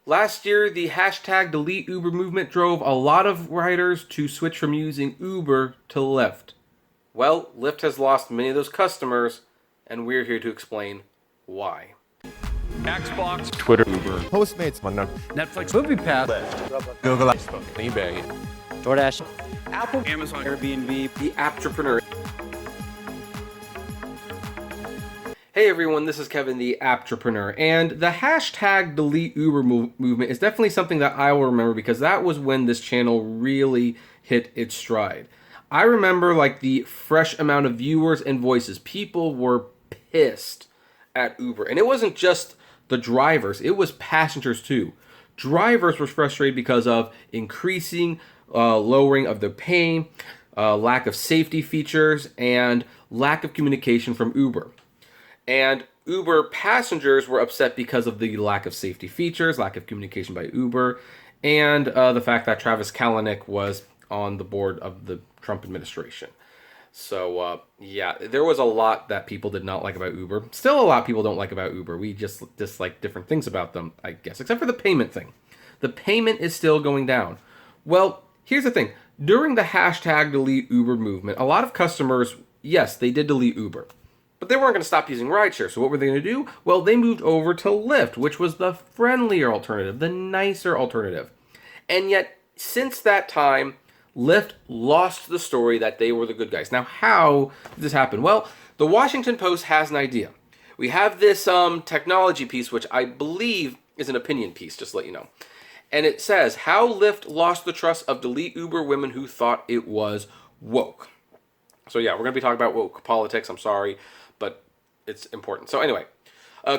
Last year, the hashtag delete Uber movement drove a lot of riders to switch from using Uber to Lyft. Well, Lyft has lost many of those customers, and we're here to explain why. Xbox, Twitter, Uber, Postmates, Netflix, MoviePass, Google, Facebook, eBay, DoorDash, Apple, Amazon, Airbnb, The Apptrepreneur. Hey everyone, this is Kevin, the Apptrepreneur, and the hashtag delete Uber movement is definitely something that I will remember because that was when this channel really hit its stride. I remember like the fresh amount of viewers and voices. People were pissed at Uber, and it wasn't just the drivers, it was passengers too. Drivers were frustrated because of increasing lowering of their pay, lack of safety features, and lack of communication from Uber. And Uber passengers were upset because of the lack of safety features, lack of communication by Uber, and the fact that Travis Kalanick was on the board of the Trump administration. So, yeah, there was a lot that people did not like about Uber. Still a lot of people don't like about Uber. We just dislike different things about them, I guess, except for the payment thing. The payment is still going down. Well, here's the thing. During the hashtag delete Uber movement, a lot of customers, yes, they did delete Uber. But they weren't going to stop using rideshare. So what were they going to do? Well, they moved over to Lyft, which was the friendlier alternative, the nicer alternative. And yet, since that time, Lyft lost the story that they were the good guys. Now, how did this happen? Well, the Washington Post has an idea. We have this technology piece, which I believe is an opinion piece, just to let you know. And it says, how Lyft lost the trust of delete Uber women who thought it was woke. So yeah, we're going to be talking about woke politics. I'm sorry, but it's important. So anyway,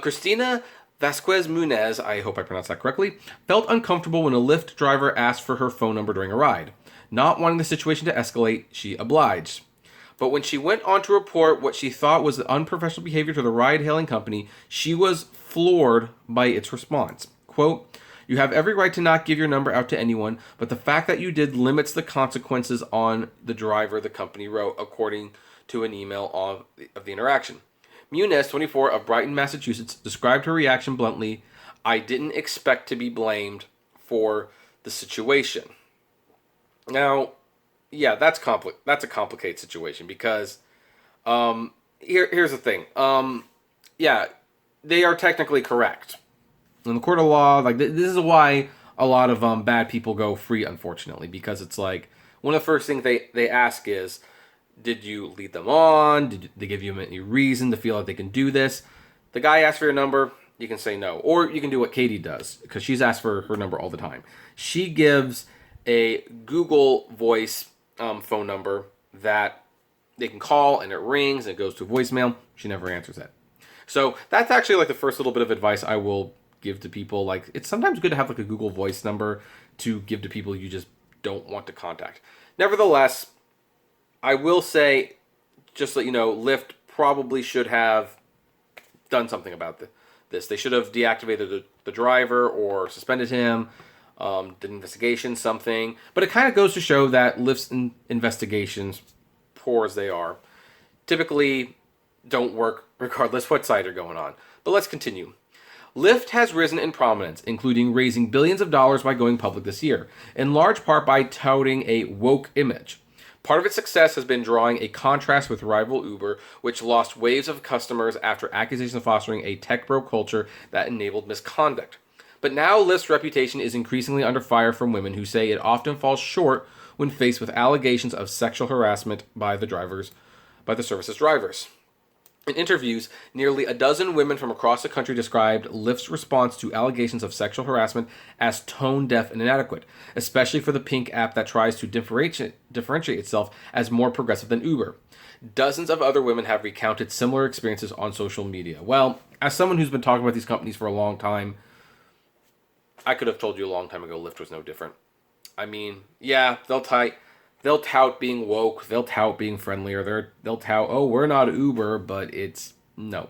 Christina Vasquez Munez, I hope I pronounced that correctly, felt uncomfortable when a Lyft driver asked for her phone number during a ride. Not wanting the situation to escalate, she obliged. But when she went on to report what she thought was unprofessional behavior to the ride-hailing company, she was floored by its response. Quote, "You have every right to not give your number out to anyone, but the fact that you did limits the consequences on the driver," the company wrote, according to an email of the interaction. Munez, 24, of Brighton, Massachusetts, described her reaction bluntly. "I didn't expect to be blamed for the situation." Now, yeah, that's a complicated situation because here's the thing. Yeah, they are technically correct. In the court of law, like this is why a lot of bad people go free, unfortunately, because it's like one of the first things they ask is, did you lead them on? Did they give you any reason to feel like they can do this? The guy asks for your number, you can say no. Or you can do what Katie does, because she's asked for her number all the time. She gives a Google Voice phone number that they can call, and it rings, and it goes to voicemail. She never answers it. So that's actually like the first little bit of advice I will give to people. Like, it's sometimes good to have like a Google Voice number to give to people you just don't want to contact. Nevertheless, I will say, just so you know, Lyft probably should have done something about this. They should have deactivated the driver or suspended him, did an investigation, something. But it kind of goes to show that Lyft's investigations, poor as they are, typically don't work regardless what side are going on. But let's continue. Lyft has risen in prominence, including raising billions of dollars by going public this year, in large part by touting a woke image. Part of its success has been drawing a contrast with rival Uber, which lost waves of customers after accusations of fostering a tech bro culture that enabled misconduct. But now Lyft's reputation is increasingly under fire from women who say it often falls short when faced with allegations of sexual harassment by the service's drivers. In interviews, nearly a dozen women from across the country described Lyft's response to allegations of sexual harassment as tone-deaf and inadequate, especially for the Pink app that tries to differentiate itself as more progressive than Uber. Dozens of other women have recounted similar experiences on social media. Well, as someone who's been talking about these companies for a long time, I could have told you a long time ago Lyft was no different. I mean, yeah, they'll tout being woke, they'll tout being friendlier, they'll tout, oh, we're not Uber, but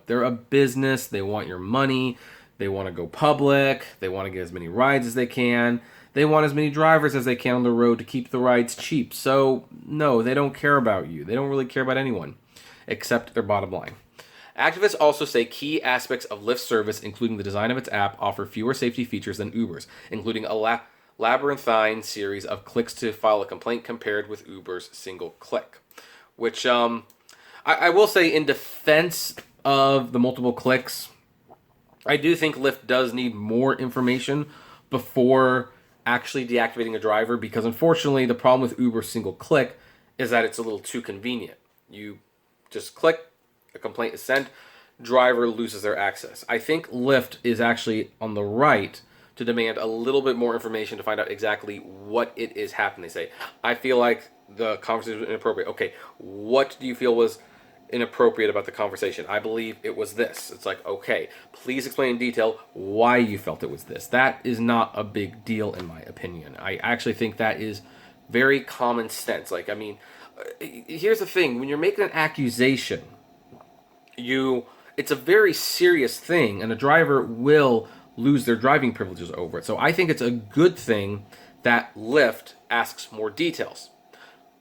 they're a business, they want your money, they want to go public, they want to get as many rides as they can, they want as many drivers as they can on the road to keep the rides cheap. So, no, they don't care about you. They don't really care about anyone, except their bottom line. Activists also say key aspects of Lyft's service, including the design of its app, offer fewer safety features than Uber's, including a labyrinthine series of clicks to file a complaint compared with Uber's single click. Which, I will say, in defense of the multiple clicks, I do think Lyft does need more information before actually deactivating a driver, because unfortunately the problem with Uber's single click is that it's a little too convenient. You just click, a complaint is sent, driver loses their access. I think Lyft is actually on the right to demand a little bit more information to find out exactly what it is happening. They say, I feel like the conversation was inappropriate. Okay, what do you feel was inappropriate about the conversation? I believe it was this. It's like, okay, please explain in detail why you felt it was this. That is not a big deal in my opinion. I actually think that is very common sense. Like, I mean, here's the thing. When you're making an accusation, it's a very serious thing, and a driver will lose their driving privileges over it. So I think it's a good thing that Lyft asks more details.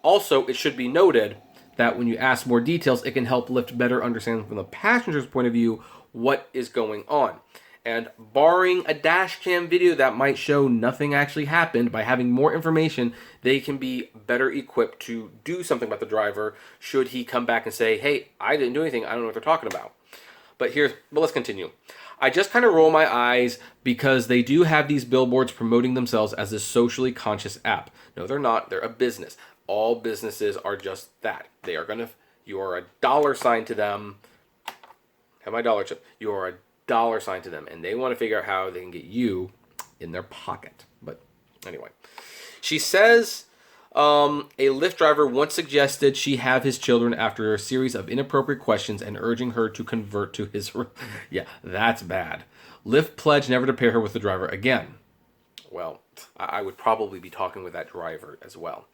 Also, it should be noted that when you ask more details, it can help Lyft better understand from the passenger's point of view what is going on. And barring a dash cam video that might show nothing actually happened, by having more information, they can be better equipped to do something about the driver should he come back and say, hey, I didn't do anything, I don't know what they're talking about. But let's continue. I just kind of roll my eyes because they do have these billboards promoting themselves as this socially conscious app. No, they're not. They're a business. All businesses are just that. You are a dollar sign to them. Have my dollar chip. You are a dollar sign to them, and they want to figure out how they can get you in their pocket. But anyway, she says a Lyft driver once suggested she have his children after a series of inappropriate questions and urging her to convert to his... Yeah, that's bad. Lyft pledged never to pair her with the driver again. Well, I would probably be talking with that driver as well.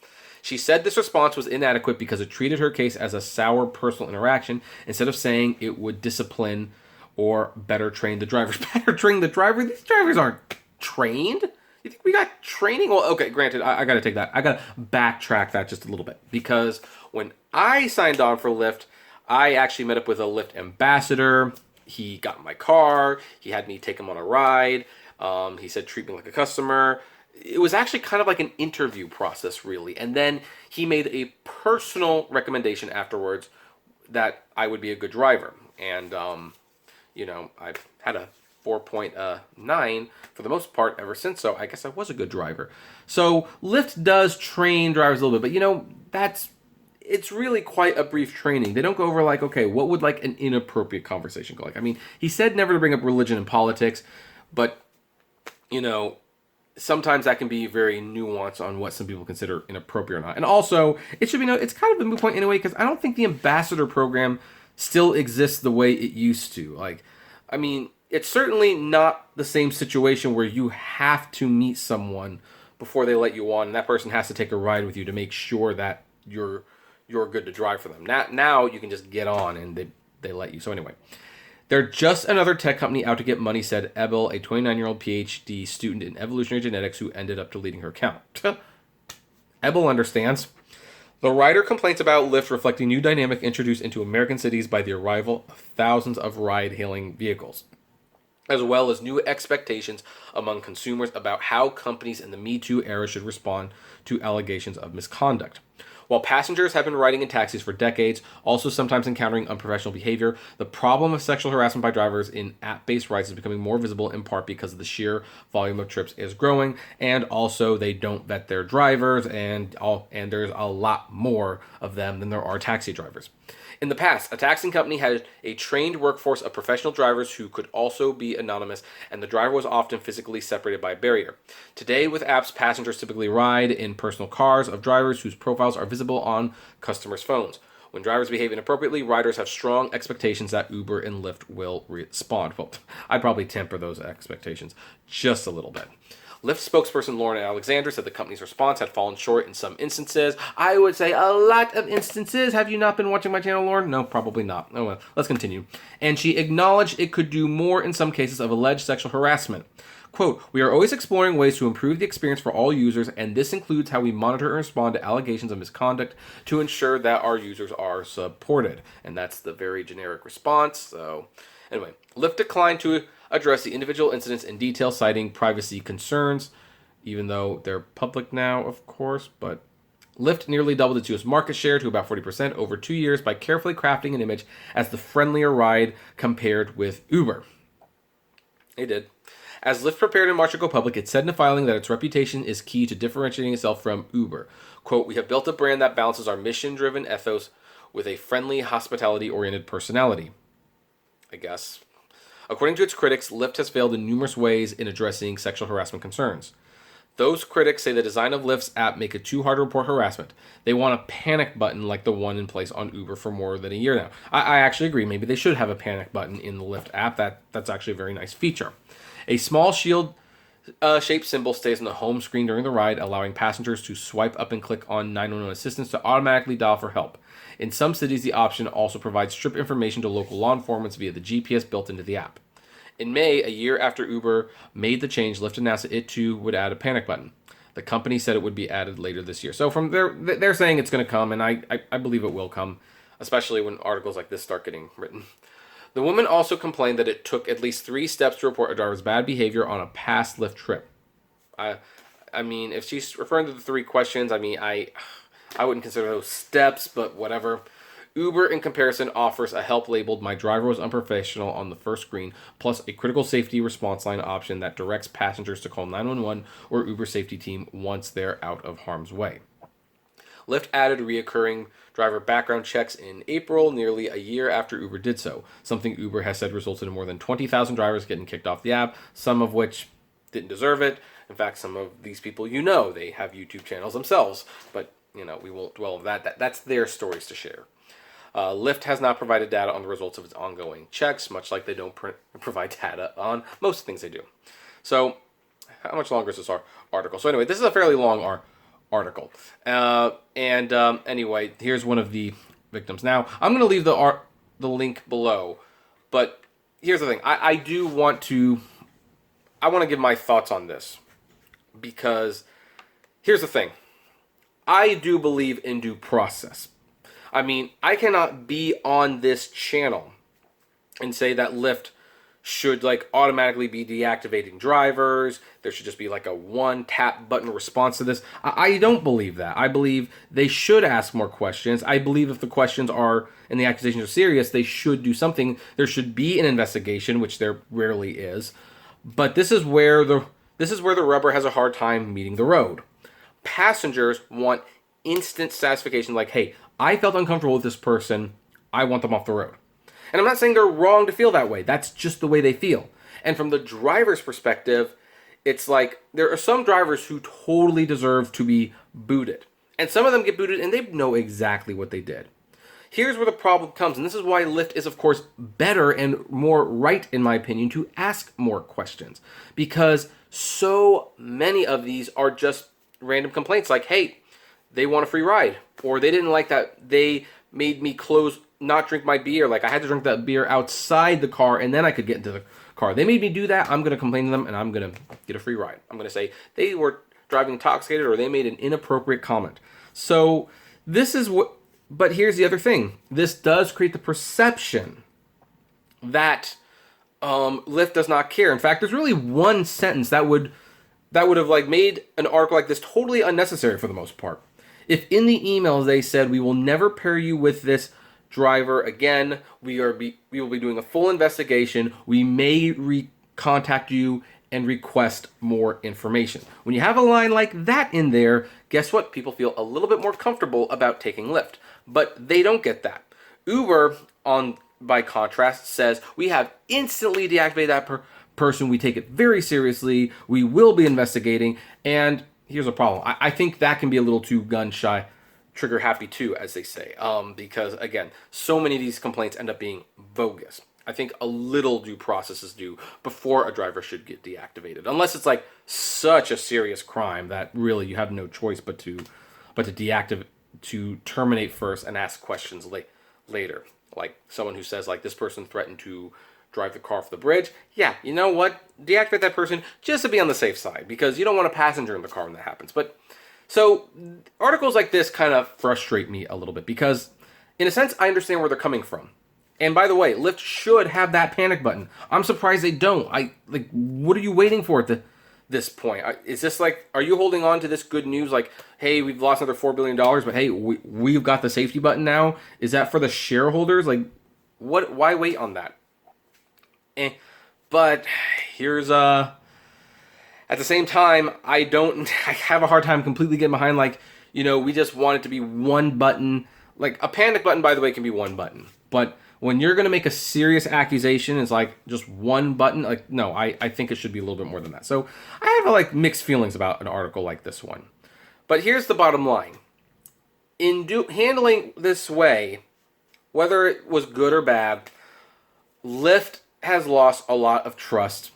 She said this response was inadequate because it treated her case as a sour personal interaction instead of saying it would discipline or better train the drivers. Better train the driver? These drivers aren't trained. You think we got training? Well, okay, granted, I got to take that. I got to backtrack that just a little bit, because when I signed on for Lyft, I actually met up with a Lyft ambassador. He got in my car. He had me take him on a ride. He said, treat me like a customer. It was actually kind of like an interview process, really. And then he made a personal recommendation afterwards that I would be a good driver. And, I've had a 4.9 for the most part ever since, so I guess I was a good driver. So Lyft does train drivers a little bit, but it's really quite a brief training. They don't go over like, okay, what would like an inappropriate conversation go like? I mean, he said never to bring up religion and politics, but sometimes that can be very nuanced on what some people consider inappropriate or not. And also, it should be noted, it's kind of a moot point anyway, because I don't think the ambassador program still exists the way it used to. It's certainly not the same situation where you have to meet someone before they let you on, and that person has to take a ride with you to make sure that you're good to drive for them. Now you can just get on and they let you. So anyway, they're just another tech company out to get money, said Ebel, a 29-year-old PhD student in evolutionary genetics who ended up deleting her account. Ebel understands. The writer complains about Lyft reflecting new dynamic introduced into American cities by the arrival of thousands of ride-hailing vehicles, as well as new expectations among consumers about how companies in the Me Too era should respond to allegations of misconduct. While passengers have been riding in taxis for decades, also sometimes encountering unprofessional behavior, the problem of sexual harassment by drivers in app-based rides is becoming more visible, in part because of the sheer volume of trips is growing, and also they don't vet their drivers, and there's a lot more of them than there are taxi drivers. In the past, a taxi company had a trained workforce of professional drivers who could also be anonymous, and the driver was often physically separated by a barrier. Today, with apps, passengers typically ride in personal cars of drivers whose profiles are visible on customers' phones. When drivers behave inappropriately, riders have strong expectations that Uber and Lyft will respond. Well, I'd probably temper those expectations just a little bit. Lyft spokesperson Lauren Alexander said the company's response had fallen short in some instances. I would say a lot of instances. Have you not been watching my channel, Lauren? No, probably not. Oh well, let's continue. And she acknowledged it could do more in some cases of alleged sexual harassment. Quote, "We are always exploring ways to improve the experience for all users, and this includes how we monitor and respond to allegations of misconduct to ensure that our users are supported." And that's the very generic response. So anyway, Lyft declined to address the individual incidents in detail, citing privacy concerns, even though they're public now, of course. But Lyft nearly doubled its U.S. market share to about 40% over 2 years by carefully crafting an image as the friendlier ride compared with Uber. It did. As Lyft prepared in March to go public, it said in a filing that its reputation is key to differentiating itself from Uber. Quote, "We have built a brand that balances our mission-driven ethos with a friendly, hospitality-oriented personality." I guess. According to its critics, Lyft has failed in numerous ways in addressing sexual harassment concerns. Those critics say the design of Lyft's app make it too hard to report harassment. They want a panic button like the one in place on Uber for more than a year now. I actually agree. Maybe they should have a panic button in the Lyft app. That's actually a very nice feature. A small shield-shaped symbol stays on the home screen during the ride, allowing passengers to swipe up and click on 911 assistance to automatically dial for help. In some cities, the option also provides trip information to local law enforcement via the GPS built into the app. In May, a year after Uber made the change, Lyft announced that it too would add a panic button. The company said it would be added later this year. So from there, they're saying it's going to come, and I believe it will come, especially when articles like this start getting written. The woman also complained that it took at least 3 steps to report a driver's bad behavior on a past Lyft trip. I mean, if she's referring to the 3 questions, I mean, I wouldn't consider those steps, but whatever. Uber, in comparison, offers a help labeled "My driver was unprofessional" on the first screen, plus a critical safety response line option that directs passengers to call 911 or Uber safety team once they're out of harm's way. Lyft added reoccurring driver background checks in April, nearly a year after Uber did so, something Uber has said resulted in more than 20,000 drivers getting kicked off the app, some of which didn't deserve it. In fact, some of these people, they have YouTube channels themselves, but, we won't dwell on that. That's their stories to share. Lyft has not provided data on the results of its ongoing checks, much like they don't provide data on most things they do. So, how much longer is this article? So anyway, this is a fairly long article. Anyway, here's one of the victims. Now, I'm going to leave the link below, but here's the thing. I want to give my thoughts on this, because here's the thing. I do believe in due process. I mean, I cannot be on this channel and say that Lyft should automatically be deactivating drivers. There should just be a one tap button response to this. I don't believe that. I believe they should ask more questions. I believe if the questions are and the accusations are serious, they should do something. There should be an investigation, which there rarely is. But this is where the rubber has a hard time meeting the road. Passengers want instant satisfaction, hey, I felt uncomfortable with this person, I want them off the road. And I'm not saying they're wrong to feel that way. That's just the way they feel. And from the driver's perspective, it's there are some drivers who totally deserve to be booted. And some of them get booted and they know exactly what they did. Here's where the problem comes, and this is why Lyft is, of course, better and more right, in my opinion, to ask more questions. Because so many of these are just random complaints hey, they want a free ride, or they didn't like that they made me not drink my beer. I had to drink that beer outside the car and then I could get into the car. They made me do that. I'm going to complain to them and I'm going to get a free ride. I'm going to say they were driving intoxicated or they made an inappropriate comment. So but here's the other thing. This does create the perception that Lyft does not care. In fact, there's really one sentence that would have made an article like this totally unnecessary for the most part. If in the emails they said, "We will never pair you with this driver again. We will be doing a full investigation. We may contact you and request more information." When you have a line like that in there, guess what? People feel a little bit more comfortable about taking Lyft. But they don't get that. Uber, by contrast, says, "We have instantly deactivated that person. We take it very seriously. We will be investigating." And here's a problem. I think that can be a little too gun-shy, trigger-happy too, as they say. Because, again, so many of these complaints end up being bogus. I think a little due process is due before a driver should get deactivated. Unless it's such a serious crime that really you have no choice but to deactivate, to terminate first and ask questions later. Like someone who says this person threatened to drive the car off the bridge, yeah, you know what? Deactivate that person just to be on the safe side, because you don't want a passenger in the car when that happens. But so articles like this kind of frustrate me a little bit because, in a sense, I understand where they're coming from. And by the way, Lyft should have that panic button. I'm surprised they don't. What are you waiting for at this point? Is this like, are you holding on to this good news? Like, hey, we've lost another $4 billion, but hey, we've got the safety button now. Is that for the shareholders? Like, what? Why wait on that? But here's at the same time, I have a hard time completely getting behind, like, you know, we just want it to be one button. Like, a panic button, by the way, can be one button. But when you're going to make a serious accusation, it's like just one button. Like, no, I think it should be a little bit more than that. So I have like mixed feelings about an article like this one. But here's the bottom line. In handling this way, whether it was good or bad, Lyft has lost a lot of trust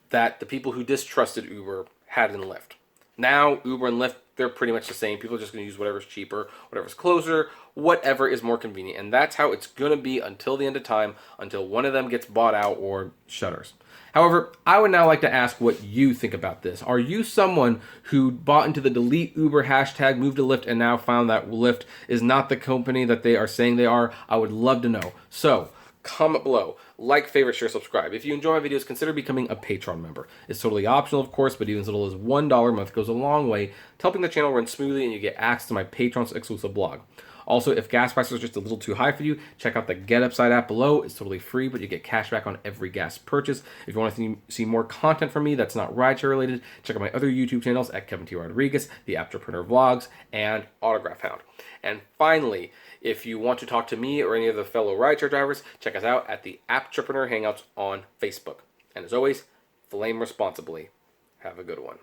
that the people who distrusted Uber had in Lyft. Now, Uber and Lyft, they're pretty much the same. People are just going to use whatever's cheaper, whatever's closer, whatever is more convenient. And that's how it's going to be until the end of time, until one of them gets bought out or shutters. However, I would now like to ask what you think about this. Are you someone who bought into the delete Uber hashtag, moved to Lyft, and now found that Lyft is not the company that they are saying they are? I would love to know. So, comment below, like, favorite, share, subscribe. If you enjoy my videos, consider becoming a Patreon member. It's totally optional, of course, but even as little as $1 a month goes a long way to helping the channel run smoothly, and you get access to my Patreon's exclusive blog. Also, if gas prices are just a little too high for you, check out the Get Upside app below. It's totally free, but you get cash back on every gas purchase. If you want to see more content from me that's not rideshare related, check out my other YouTube channels at Kevin T. Rodriguez, the Apptrepreneur Vlogs, and Autograph Hound. And finally, if you want to talk to me or any of the fellow rideshare drivers, check us out at the Apptrepreneur Hangouts on Facebook. And as always, flame responsibly. Have a good one.